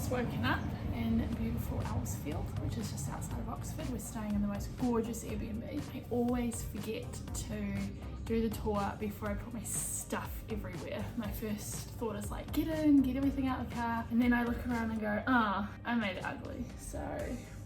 just woken up in beautiful Ellsfield, which is just outside of Oxford. We're staying in the most gorgeous Airbnb. I always forget to do the tour before I put my stuff everywhere. My first thought is like, get in, get everything out of the car, and then I look around and go, ah, I made it ugly. So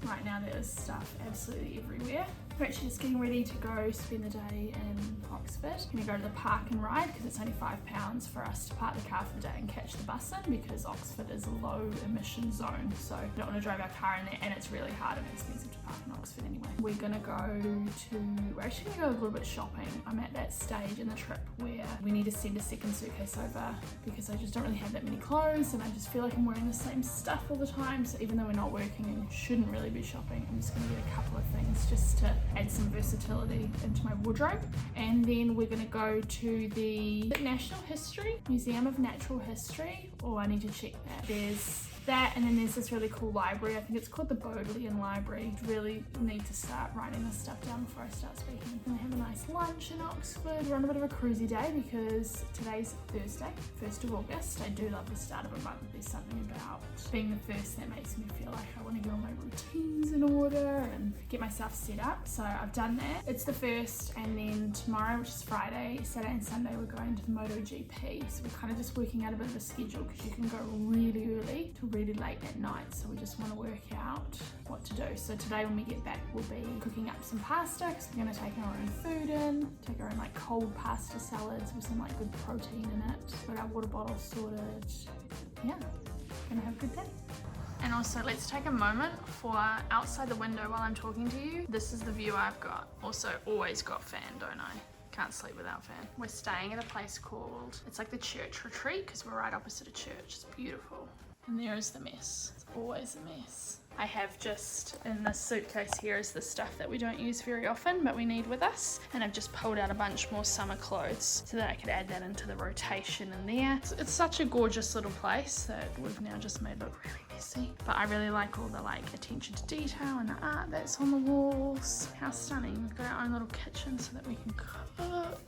right now there's stuff absolutely everywhere. We're actually just getting ready to go spend the day in Oxford. We're gonna go to the park and ride because it's only £5 for us to park the car for the day and catch the bus in, because Oxford is a low emission zone, so we don't want to drive our car in there, and it's really hard and expensive to park in Oxford anyway. We're actually gonna go a little bit shopping. I'm at that stage in the trip where we need to send a second suitcase over because I just don't really have that many clothes, and I just feel like I'm wearing the same stuff all the time. So even though we're not working and shouldn't really be shopping, I'm just gonna get a couple of things just to add some versatility into my wardrobe. And then we're gonna go to the National History, Museum of Natural History. Oh, I need to check that. There's that, and then there's this really cool library. I think it's called the Bodleian Library. Really need to start writing this stuff down before I start speaking. And have a nice lunch in Oxford. We're on a bit of a cruisy day because today's Thursday, 1st of August. I do love the start of a month. There's something about being the first that makes me feel like I want to get all my routines in order and get myself set up. So I've done that. It's the 1st, and then tomorrow, which is Friday, Saturday and Sunday, we're going to the MotoGP. So we're kind of just working out a bit of a schedule because you can go really early to really late at night, so we just want to work out what to do. So today when we get back, we'll be cooking up some pasta because we're going to take our own food in, take our own like cold pasta salads with some like good protein in it, got our water bottle sorted. Yeah, gonna have a good day. And also, let's take a moment for outside the window while I'm talking to you. This is the view I've got. Also, always got fan, don't I? Can't sleep without fan. We're staying at a place called, it's like the church retreat because we're right opposite a church. It's beautiful. And there is the mess. It's always a mess. I have just, in this suitcase here is the stuff that we don't use very often but we need with us, and I've just pulled out a bunch more summer clothes so that I could add that into the rotation in there. It's such a gorgeous little place that we've now just made look really messy, but I really like all the like attention to detail and the art that's on the walls. How stunning. We've got our own little kitchen so that we can cook.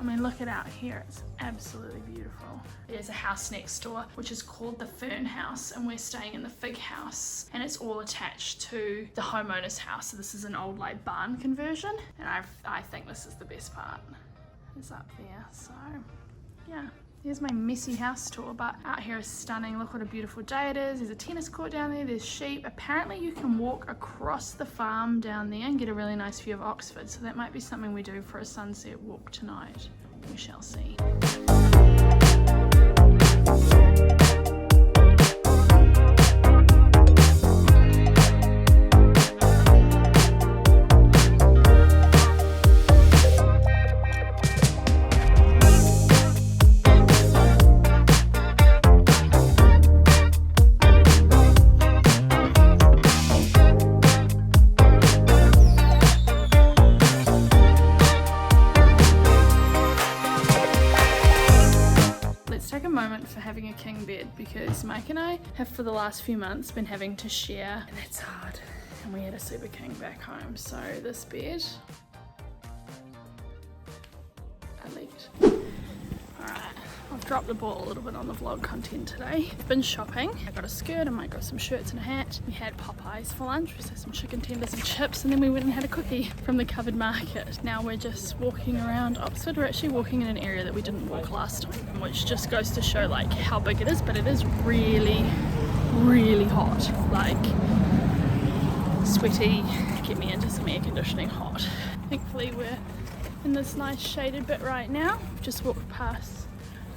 I mean, look it out here, it's absolutely beautiful. There's a house next door which is called the Fern House, and we're staying in the Fig House, and it's all attached to the homeowner's house. So this is an old like barn conversion, and I think this is the best part. It's up there, so yeah. There's my messy house tour, but out here is stunning. Look what a beautiful day it is. There's a tennis court down there, there's sheep. Apparently you can walk across the farm down there and get a really nice view of Oxford, so that might be something we do for a sunset walk tonight. We shall see. For having a king bed, because Mike and I have for the last few months been having to share, and it's hard, and we had a super king back home. So this bed I leaked. Alright, I've dropped the ball a little bit on the vlog content today. I've been shopping. I got a skirt, I might got some shirts and a hat. We had Popeyes for lunch, we had some chicken tenders and chips, and then we went and had a cookie from the covered market. Now we're just walking around Oxford. We're actually walking in an area that we didn't walk last time, which just goes to show like how big it is, but it is really, really hot. Like sweaty, get me into some air conditioning hot. Thankfully we're in this nice shaded bit right now. Just walked past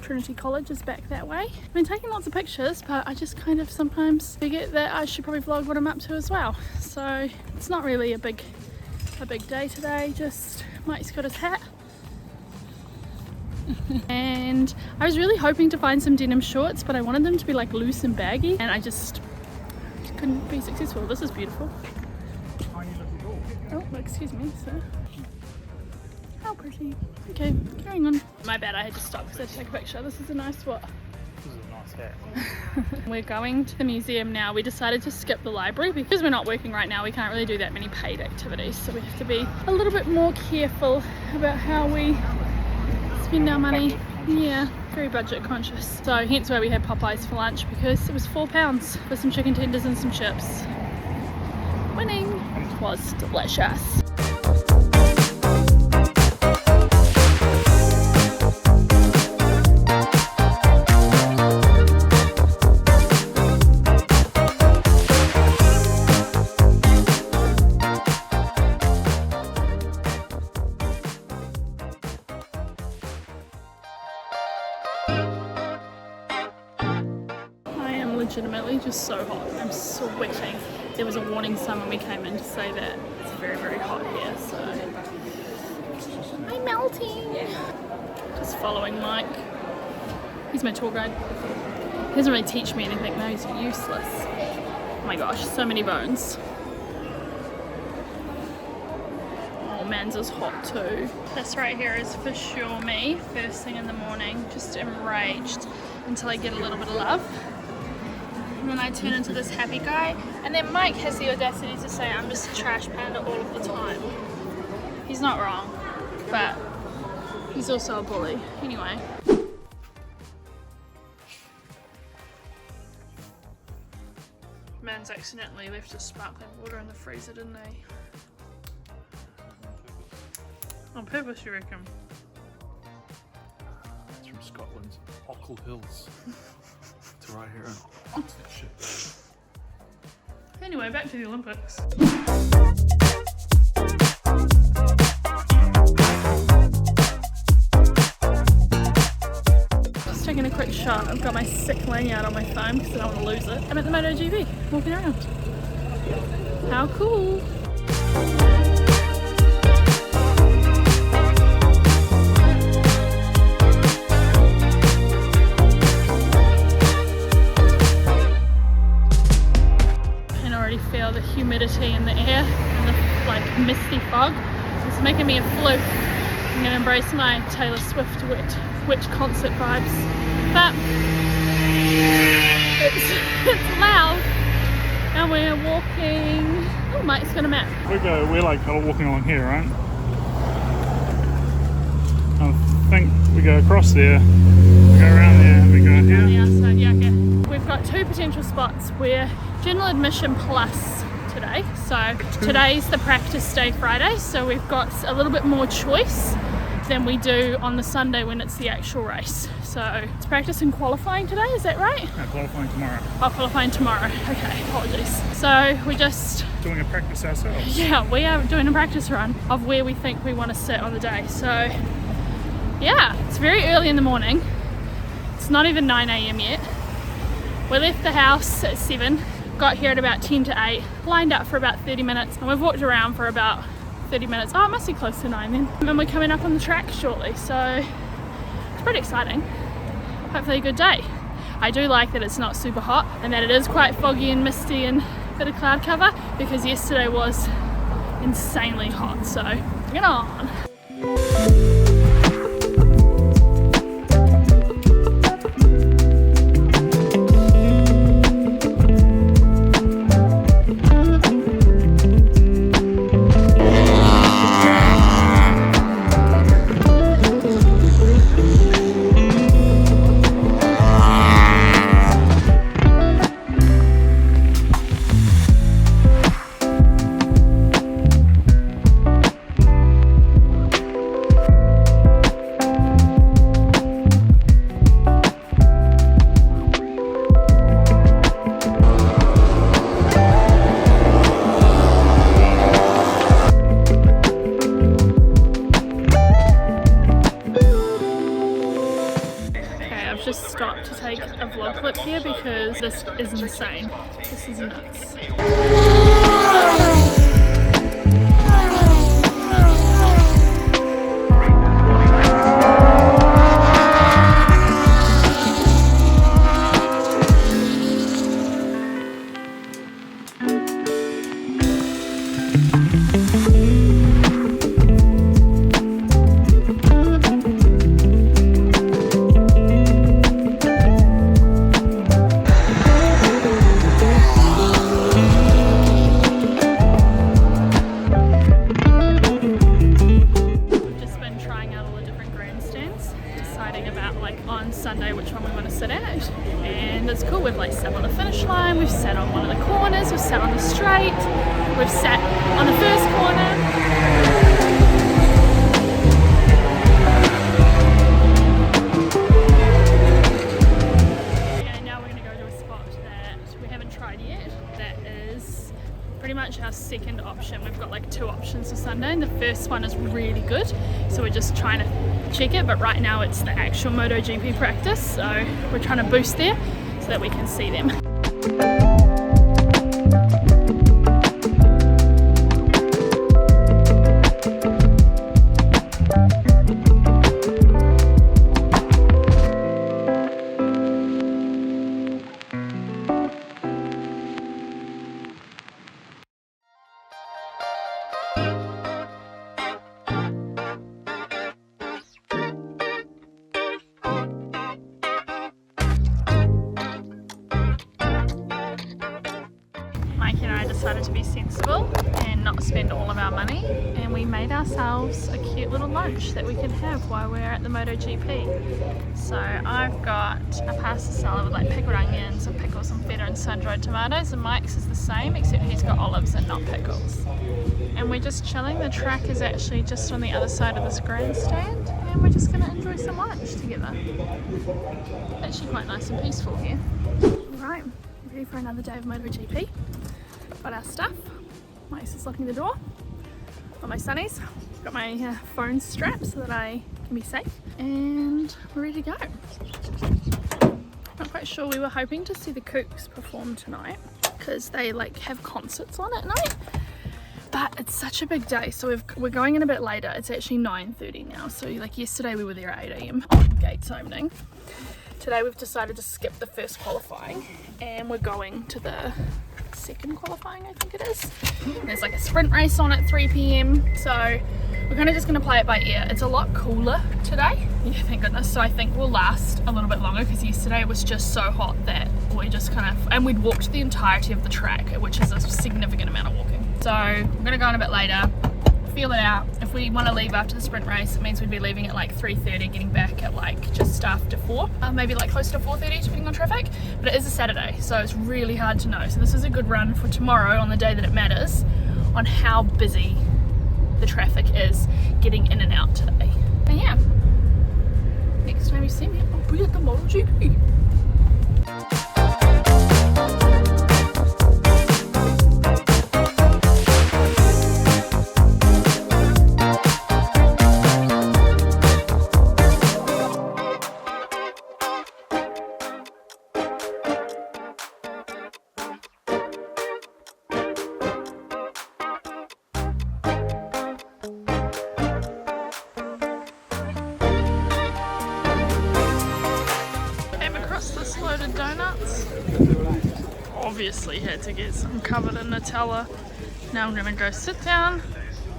Trinity College is back that way. I've been taking lots of pictures, but I just kind of sometimes forget that I should probably vlog what I'm up to as well. So it's not really a big day today. Just Mike's got his hat. And I was really hoping to find some denim shorts, but I wanted them to be like loose and baggy, and I just couldn't be successful. This is beautiful. Oh, excuse me, sir. How pretty. Okay, carrying on. My bad, I had to stop because I had to take a picture. This is a nice what? This is a nice hat. We're going to the museum now. We decided to skip the library because we're not working right now. We can't really do that many paid activities, so we have to be a little bit more careful about how we spend our money. Yeah, very budget conscious. So hence why we had Popeyes for lunch, because it was £4 for some chicken tenders and some chips. Winning. It was delicious. Legitimately just so hot. I'm sweating. There was a warning sign when we came in to say that it's very, very hot here, so I'm melting. Just following Mike. He's my tour guide. He doesn't really teach me anything though, he's useless. Oh my gosh, so many bones. Oh, man's is hot too. This right here is for sure me, first thing in the morning, just enraged until I get a little bit of love. And then I turn into this happy guy, and then Mike has the audacity to say I'm just a trash panda all of the time. He's not wrong, but he's also a bully. Anyway. Man's accidentally left his sparkling water in the freezer, didn't they? On purpose, you reckon? It's from Scotland's Auckland Hills to right here in Oxfordshire. Anyway, back to the Olympics. Just taking a quick shot. I've got my sick lanyard on my phone because I don't want to lose it. I'm at the MotoGP, walking around. How cool! Feel the humidity in the air and the like misty fog. It's making me a fluke. I'm gonna embrace my Taylor Swift wet concert vibes. But it's loud and we're walking. Oh, Mike's got a map. We're like walking along here, right? I think we go across there, we go around there, and we go here. On the outside, yeah, okay. We've got two potential spots. We're general admission plus today, so today's the practice day Friday, so we've got a little bit more choice than we do on the Sunday when it's the actual race. So it's practice and qualifying today, is that right? No, qualifying tomorrow. Oh, qualifying tomorrow. Okay, apologies. So we're just doing a practice ourselves. Yeah, we are doing a practice run of where we think we want to sit on the day. So yeah, it's very early in the morning. It's not even 9 a.m. yet. We left the house at 7, got here at about 10 to 8, lined up for about 30 minutes, and we've walked around for about 30 minutes. Oh, it must be close to 9 then. And we're coming up on the track shortly, so it's pretty exciting. Hopefully a good day. I do like that it's not super hot and that it is quite foggy and misty and a bit of cloud cover, because yesterday was insanely hot, so bring it on. Just stopped to take a vlog clip here because this is insane. This is nuts. and it's cool. We've like sat on the finish line, we've sat on one of the corners, we've sat on the straight, we've sat on the first corner. Pretty much our second option. We've got like 2 options for Sunday, and the first one is really good, so we're just trying to check it, but right now it's the actual MotoGP practice, so we're trying to boost there so that we can see them. Decided to be sensible and not spend all of our money, and we made ourselves a cute little lunch that we can have while we're at the MotoGP. So I've got a pasta salad with like pickled onions, some pickles, some feta and sun-dried tomatoes, and Mike's is the same except he's got olives and not pickles. And we're just chilling. The track is actually just on the other side of this grandstand, and we're just going to enjoy some lunch together. Actually quite nice and peaceful here. Right, ready for another day of MotoGP. Got our stuff. Mike's is locking the door. Got my sunnies. Got my phone strapped so that I can be safe. And we're ready to go. Not quite sure. We were hoping to see the Kooks perform tonight because they like have concerts on at night. But it's such a big day, so we're going in a bit later. It's actually 9:30 now. So like yesterday we were there at 8 AM on gates opening. Today we've decided to skip the first qualifying and we're going to the second qualifying, I think it is. There's like a sprint race on at 3 PM, so we're kind of just going to play it by ear. It's a lot cooler today, yeah, thank goodness, so I think we'll last a little bit longer because yesterday it was just so hot that we just kind of, and we'd walked the entirety of the track, which is a significant amount of walking. So we're going to go in a bit later, feel it out. If we want to leave after the sprint race, it means we'd be leaving at like 3:30, getting back at like just after 4, maybe like close to 4:30 depending on traffic, but it is a Saturday, so it's really hard to know. So this is a good run for tomorrow on the day that it matters, on how busy the traffic is getting in and out today. And yeah, next time you see me, I'll be at the MotoGP. Donuts. Obviously had to get some covered in Nutella. Now I'm gonna go sit down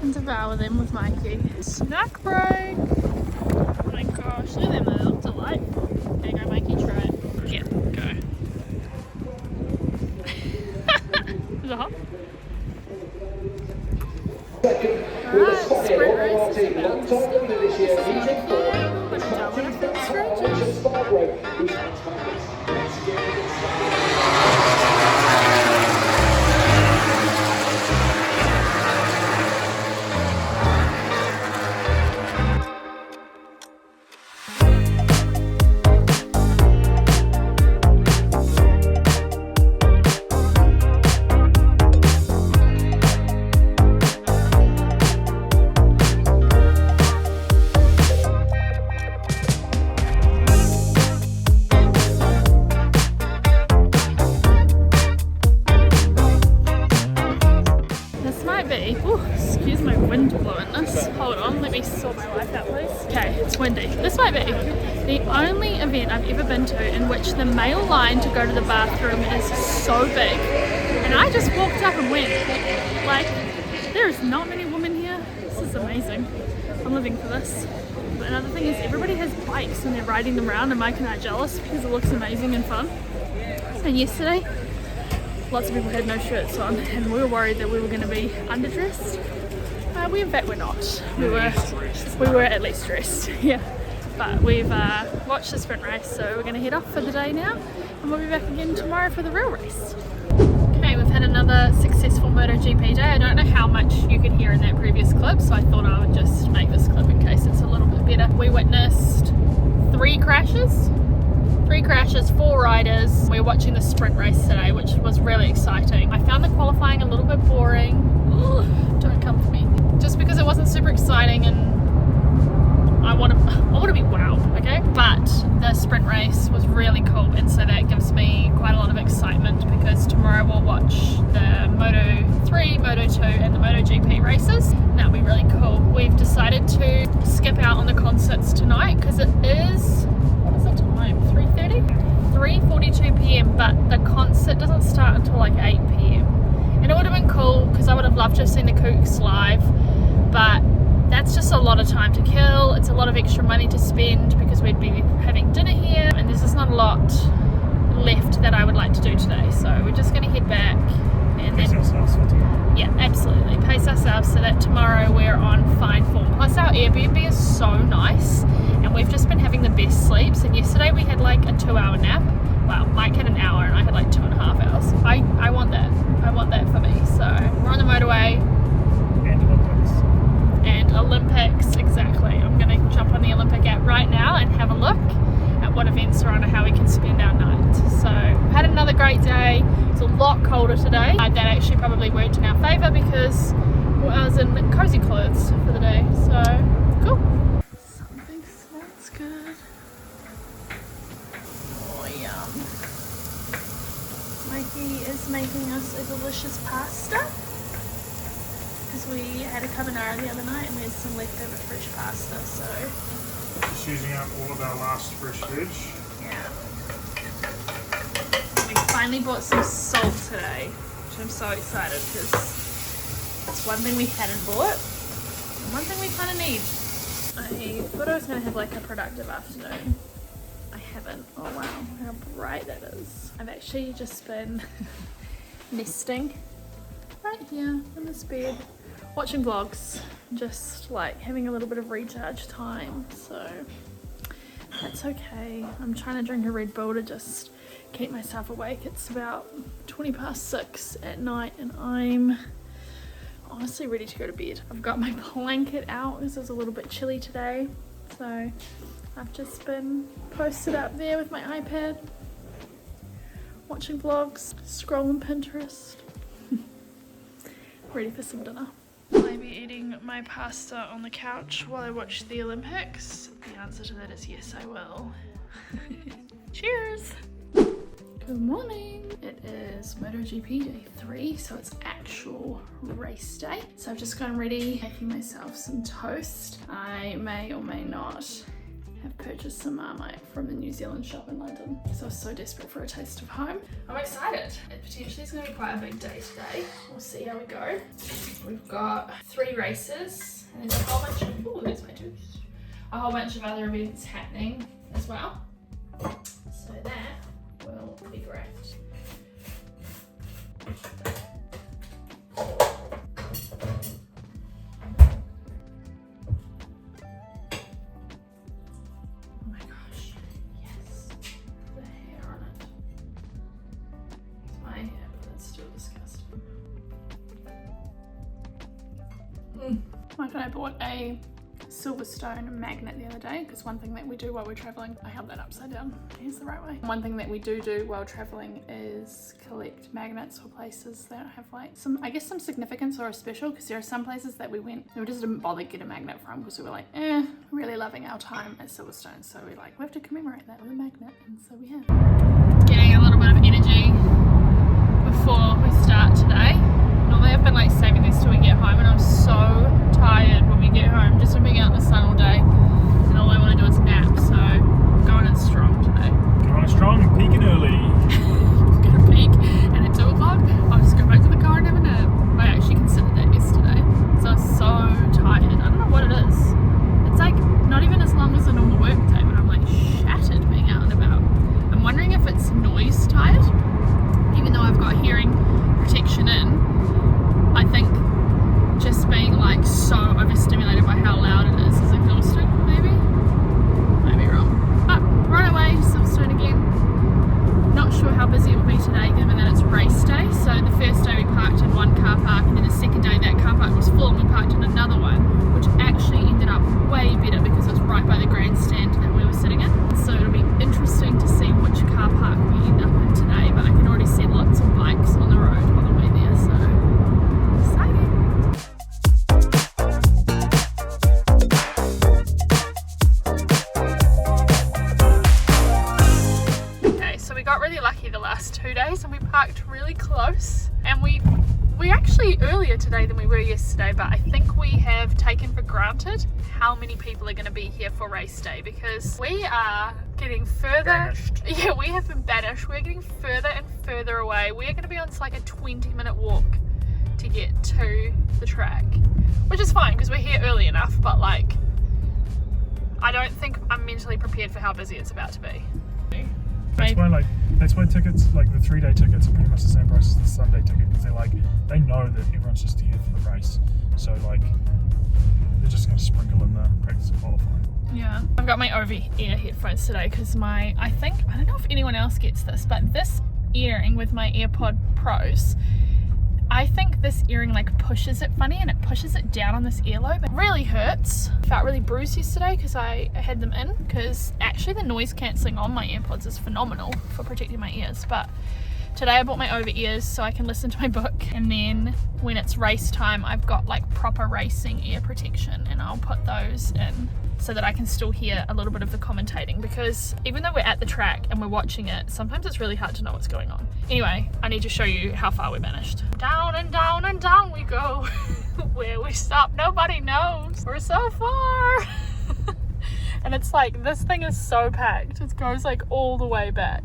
and devour them with Mikey. Snack break! Oh my gosh, look at them, they look delightful. Okay, go Mikey, try it. Yeah, go. Is it hot? Alright, sprint race is about to start. This is Monaco, but I don't want to feel scratches. Excuse my wind blowing this. Hold on, let me sort my life out please. Okay, it's windy. This might be the only event I've ever been to in which the male line to go to the bathroom is so big. And I just walked up and went. Like, there's not many women here. This is amazing. I'm living for this. But another thing is everybody has bikes and they're riding them around, and Mike and I are jealous because it looks amazing and fun. And yesterday, lots of people had no shirts on and we were worried that we were going to be underdressed. We in fact were not. We were at least dressed, yeah. But we've watched the sprint race, so we're going to head off for the day now. And and we'll be back again tomorrow for the real race. Okay, we've had another successful MotoGP day. I don't know how much you could hear in that previous clip, so I thought I would just make this clip in case it's a little bit better. We witnessed 3 crashes, 4 riders. We were watching the sprint race today, which was really exciting. I found the qualifying a little bit boring. Ugh, don't come for me. Just because it wasn't super exciting, and I want to be wowed, okay? But the sprint race was really cool, and so that gives me quite a lot of excitement because tomorrow we'll watch the Moto3, Moto2 and the MotoGP races. That'll be really cool. We've decided to skip out on the concerts tonight because it is, what is the time? 3:30? 3:42 p.m, but the concert doesn't start until like 8 p.m. And it would have been cool because I would have loved to have seen the Kooks live, but that's just a lot of time to kill. It's a lot of extra money to spend because we'd be having dinner here, and there's just not a lot left that I would like to do today. So we're just going to head back and Pace ourselves for tomorrow. Yeah, absolutely. Pace ourselves so that tomorrow we're on fine form. Plus our Airbnb is so nice, and we've just been having the best sleeps. And yesterday we had like a 2-hour nap. Well, Mike had an hour and I had like 2.5 hours. I want that. I want that for me. So we're on the motorway. And Olympics, exactly. I'm going to jump on the Olympic app right now and have a look at what events are on and how we can spend our night. So we've had another great day. It's a lot colder today. That actually probably worked in our favour because I was in cozy clothes for the day. So cool. Something smells good. Oh yum. Mikey is making us a delicious pasta. Because we had a carbonara the other night and we had some leftover fresh pasta, so... Just using up all of our last fresh veg. Yeah. We finally bought some salt today, which I'm so excited because it's one thing we hadn't bought and one thing we kind of need. I thought I was going to have like a productive afternoon. I haven't. Oh wow, how bright that is. I've actually just been nesting right here in this bed, watching vlogs, just like having a little bit of recharge time, so that's okay. I'm trying to drink a Red Bull to just keep myself awake. It's about 6:20 at night and I'm honestly ready to go to bed. I've got my blanket out because it's a little bit chilly today, so I've just been posted up there with my iPad, watching vlogs, scrolling Pinterest. Ready for some dinner. Will I be eating my pasta on the couch while I watch the Olympics? The answer to that is yes, I will. Cheers! Good morning. It is MotoGP day 3, so it's actual race day. So I've just gotten ready, making myself some toast. I may or may not have purchased some Marmite from the New Zealand shop in London. So I was so desperate for a taste of home. I'm excited. It potentially is going to be quite a big day today. We'll see how we go. We've got 3 races and there's a whole bunch of, ooh, there's my tooth. A whole bunch of other events happening as well. So that will be great. Mike and I bought a Silverstone magnet the other day because one thing that we do while we're traveling, I held that upside down, here's the right way. One thing that we do while traveling is collect magnets for places that have like some, I guess some significance or are special, because there are some places that we went and we just didn't bother to get a magnet from because we were like, really loving our time at Silverstone. So we're like, we have to commemorate that with a magnet, and so we have. Getting a little bit of energy before we start today. Normally I've been like saving this till we get home, and I'm so tired when we get home just from being out in the sun all day, and all I want to do is nap, so I'm going in strong today. Going strong and peaking early. I'm gonna peak, and at 2 o'clock I'll just go back to the car and have a nap. I actually considered that yesterday, so I'm so tired. I don't know what it is. It's like not even as long as a normal work day, but I'm like shattered being out and about. I'm wondering if it's noise tired. place and we parked really close, and we're actually earlier today than we were yesterday, but I think we have taken for granted how many people are going to be here for race day, because we are getting further. Banished. Yeah, we have been banished. We're getting further and further away. We're going to be on like a 20-minute walk to get to the track, which is fine because we're here early enough, but like I don't think I'm mentally prepared for how busy it's about to be. That's why tickets, like the 3-day tickets, are pretty much the same price as the Sunday ticket, because they know that everyone's just here for the race, so like they're just going to sprinkle in the practice qualifying. Yeah, I've got my over-ear headphones today because I don't know if anyone else gets this, but this earring with my AirPod Pros, I think this earring like pushes it funny, and it pushes it down on this earlobe. It really hurts. Felt really bruised yesterday because I had them in, because actually the noise cancelling on my AirPods is phenomenal for protecting my ears. But today I bought my over ears so I can listen to my book, and then when it's race time I've got like proper racing ear protection, and I'll put those in so that I can still hear a little bit of the commentating, because even though we're at the track and we're watching it, sometimes it's really hard to know what's going on. Anyway, I need to show you how far we're banished. Down and down and down we go. Where we stop, nobody knows. We're so far. And it's like, this thing is so packed. It goes like all the way back.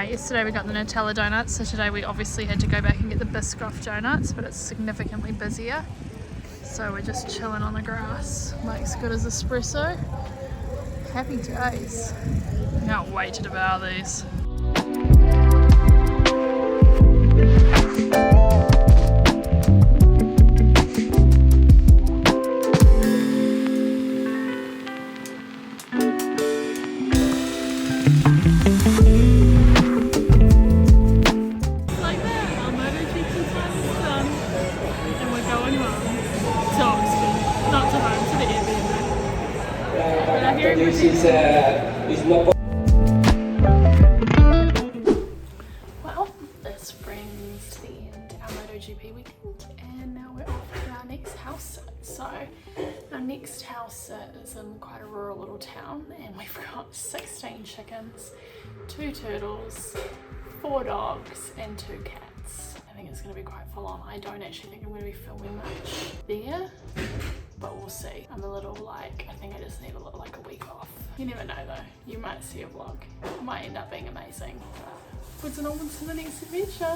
Yesterday we got the Nutella donuts, so today we obviously had to go back and get the Biscoff donuts, but it's significantly busier. So we're just chilling on the grass. Mike's got his espresso. Happy days. Can't wait to devour these. Well, this brings to the end our MotoGP weekend, and now we're off to our next house sit. So our next house sit is in quite a rural little town, and we've got 16 chickens, 2 turtles, 4 dogs and 2 cats. I think it's going to be quite full on. I don't actually think I'm going to be filming much there, but we'll see. I'm a little like, I think I just need a little, like a week off. You never know though, you might see a vlog. It might end up being amazing. What's an onwards to the next adventure?